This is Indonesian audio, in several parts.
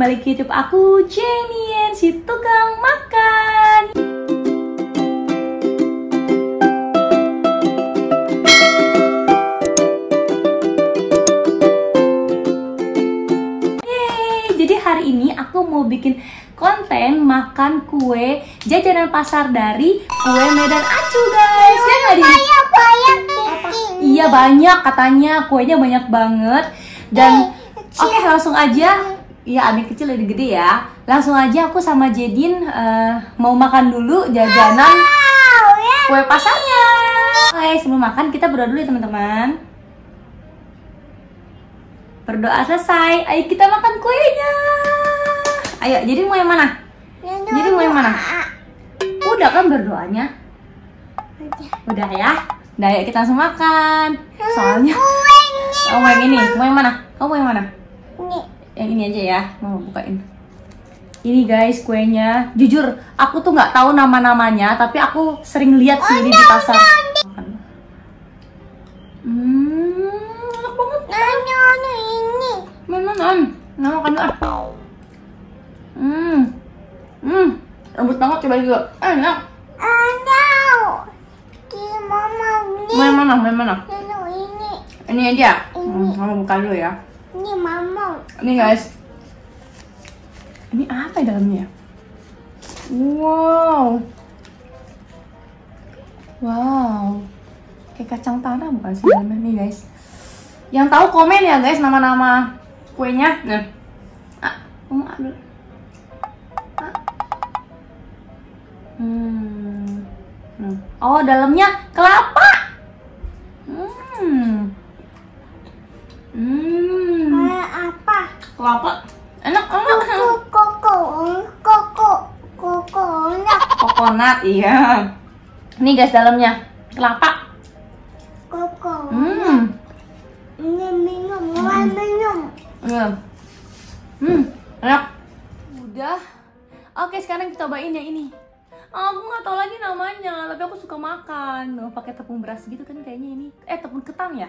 kembali ke YouTube aku, Jenny, si tukang makan. Yeay, jadi hari ini aku mau bikin konten makan kue jajanan pasar dari Kue Medan Acu, guys. Ya nggak di? Iya banyak katanya, kuenya banyak banget. Dan oke, langsung aja. Iya, adik kecil lebih gede ya. Langsung aja aku sama Jedin mau makan dulu jajanan kue pasarnya. Oke, sebelum makan kita berdoa dulu ya teman-teman. Berdoa selesai, ayo kita makan kuenya. Ayo, Jedin mau yang mana? Jedin mau yang mana? Udah kan berdoanya? Udah ya. Nah, ayo kita langsung makan. Soalnya kamu mau yang ini, mau yang mana? Kamu mau yang mana? Yang ini aja ya, mau bukain. Ini guys kuenya. Jujur, aku tuh nggak tahu nama-namanya, tapi aku sering lihat sih ini di pasar. Enak banget. Ini. Nah, makan dulu. Lembut banget, coba juga. Enak. Mau yang mana? Ini aja. Mama buka dulu ya. Ini mama. Ini guys. Ini apa di dalamnya? Wow. Kayak kacang tanah bukan sih dalamnya nih guys. Yang tahu komen ya guys nama-nama kuenya. Nah. Kamu ambil. Oh, dalamnya kelapa. Apa? Kelapa. Enak. Kokonat, iya. Ini guys dalamnya kelapa. Minum. Iya. Enak. Udah. Oke, sekarang kita cobain yang ini. Aku nggak tahu lagi namanya, tapi aku suka makan. Pakai tepung beras gitu kan kayaknya ini. Tepung ketan ya.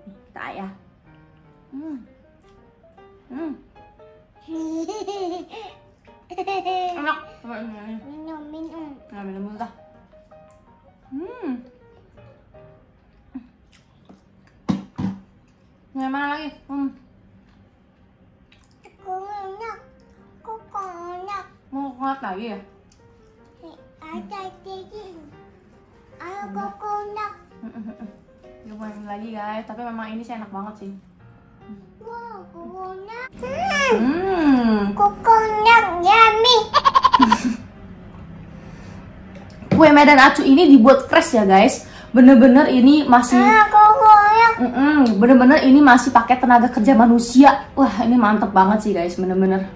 Nih, kita ya. Enak. Minum. Nah, minum dulu dah. Yang mana lagi? Kokonat. Mau kokonat lagi ya? Ada daging. Ada kokonat. Cobain lagi guys, tapi memang ini sih enak banget sih. Wow, kokonat. Kokonat yummy. Kue Medan Acu ini dibuat fresh ya guys. Bener-bener ini masih Kokonat. bener-bener ini masih pakai tenaga kerja manusia. Wah, ini mantep banget sih guys, bener-bener.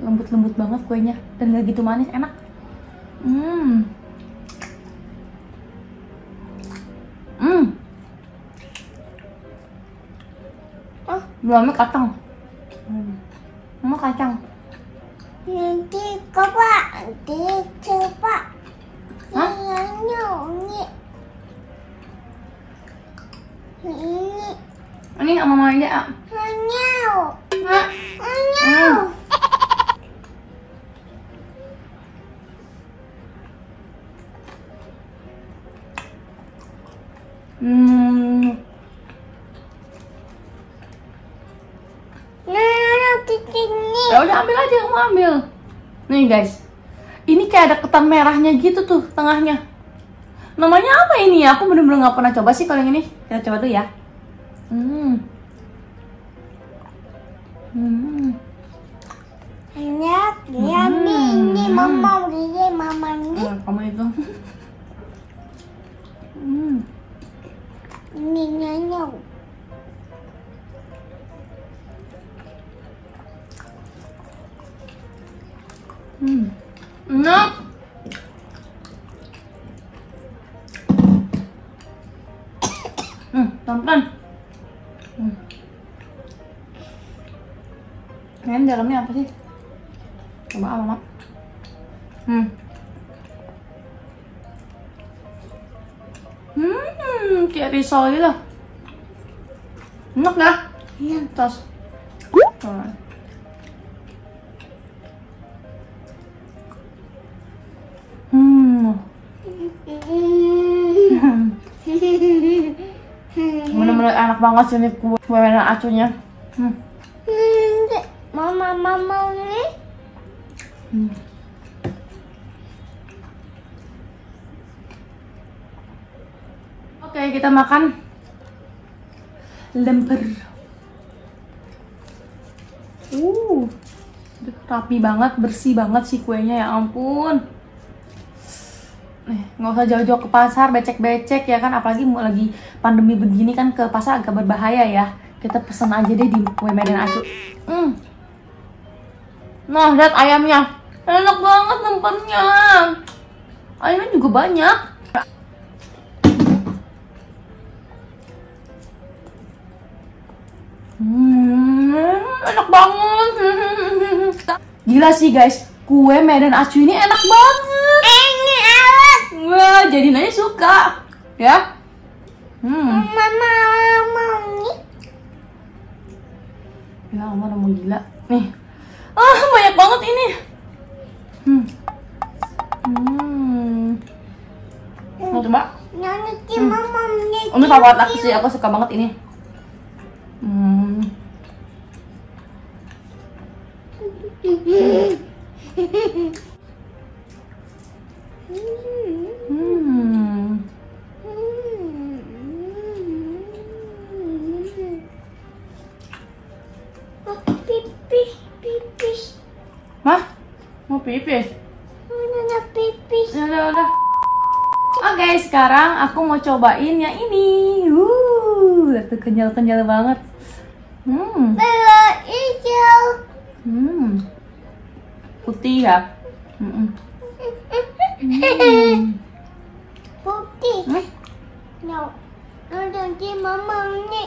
Lembut-lembut banget kuenya dan gak gitu manis, enak. Dalamnya kacang. Mama kacang. Nanti coba. Hah? Ini sama mama aja. Ya udah ambil aja, kamu ambil. Nih guys, ini kayak ada ketan merahnya gitu tuh tengahnya. Namanya apa ini ya? Aku bener-bener nggak pernah coba sih kalau yang ini. Kita coba dulu ya. Enak, yummy. Ini mama ini. Kamu itu. Ini nyanyi. Enak. Pelan-pelan. Ini dalamnya apa sih? Coba mama. Kayak risol gitu. Enak ya? Iya. Tos. Bener-bener enak banget sih ini kue mainan acunya. Mama ini. Oke, kita makan lemper. Rapi banget, bersih banget sih kuenya, ya ampun. Nggak usah jauh-jauh ke pasar, becek-becek ya kan, apalagi mau lagi pandemi begini kan, ke pasar agak berbahaya ya. Kita pesen aja deh di kue medan acu. Nah, lihat ayamnya, enak banget lempernya. Ayamnya juga banyak. Enak banget. Gila sih guys, kue medan acu ini enak banget. Ini alat. Wah, jadi Naya suka ya. Mama ini. Ya ampun, mau gila nih. Banyak banget ini. Mau coba? Nanti mama ini. Ini favorit aku sih, aku suka banget ini. Pipis. Mah, mau pipis? Mana pipis? Udah. Oke, sekarang aku mau cobain yang ini. Tuh kenyal-kenyal banget. Bella hijau. Putih ya. Putih. No. Nanti mama ini.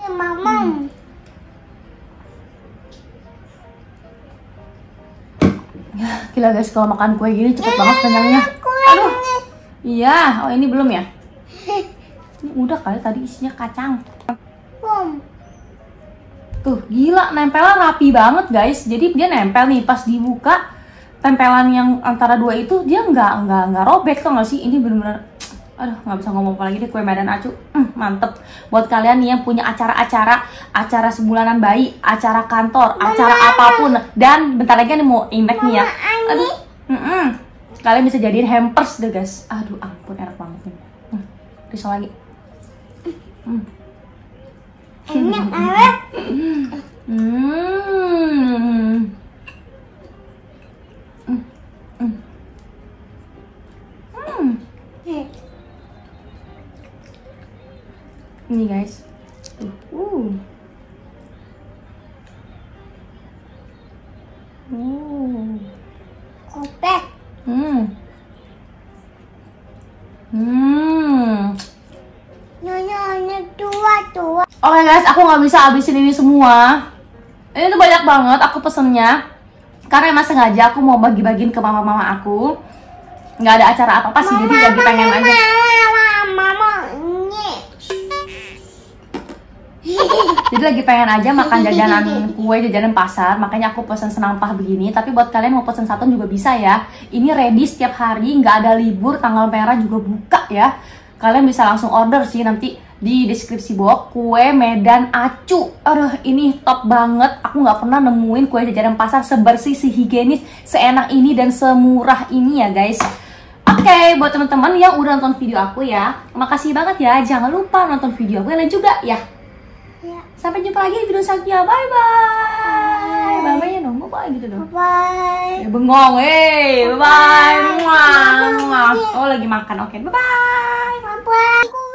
Mama. Gila guys, kalau makan kue gini cepet banget kenyangnya. Aduh. Iya, oh ini belum ya? Ini udah kali, tadi isinya kacang. Tuh, gila, nempelan rapi banget guys. Jadi dia nempel nih, pas dibuka tempelan yang antara dua itu dia nggak robek, tau gak sih? Ini bener-bener, aduh nggak bisa ngomong apa lagi deh, kue medan acu. Mantep. Buat kalian nih yang punya acara sebulanan bayi, acara kantor, acara apapun, dan bentar lagi nih mau Imlek nih ya. Aduh. Kalian bisa jadiin hampers deh guys. Aduh ampun, enak banget nih. Risau lagi. Enak banget. Ini guys. Tuh. Kopek. Nyonya tua. Oke guys, aku nggak bisa habisin ini semua. Ini tuh banyak banget aku pesennya. Karena emang sengaja aku mau bagi-bagiin ke mama-mama aku. Nggak ada acara apa-apa sih, jadi lagi pengen aja. Mama ini. Jadi lagi pengen aja makan jajanan kue, jajanan pasar. Makanya aku pesen senampah begini. Tapi buat kalian mau pesen satu juga bisa ya. Ini ready setiap hari, nggak ada libur. Tanggal merah juga buka ya. Kalian bisa langsung order sih nanti di deskripsi box. Kue medan acu. Aduh, ini top banget. Aku nggak pernah nemuin kue jajanan pasar sebersih, sehigienis, seenak ini dan semurah ini ya guys. Oke, buat teman-teman yang udah nonton video aku ya, makasih banget ya. Jangan lupa nonton video aku yang lain juga ya. Sampai jumpa lagi di video selanjutnya. Bye bye. Bye bye ya dong. Bye gitu dong. Bye. Ya bengong. Bye bye. Oh lagi makan. Oke, bye bye. Bye.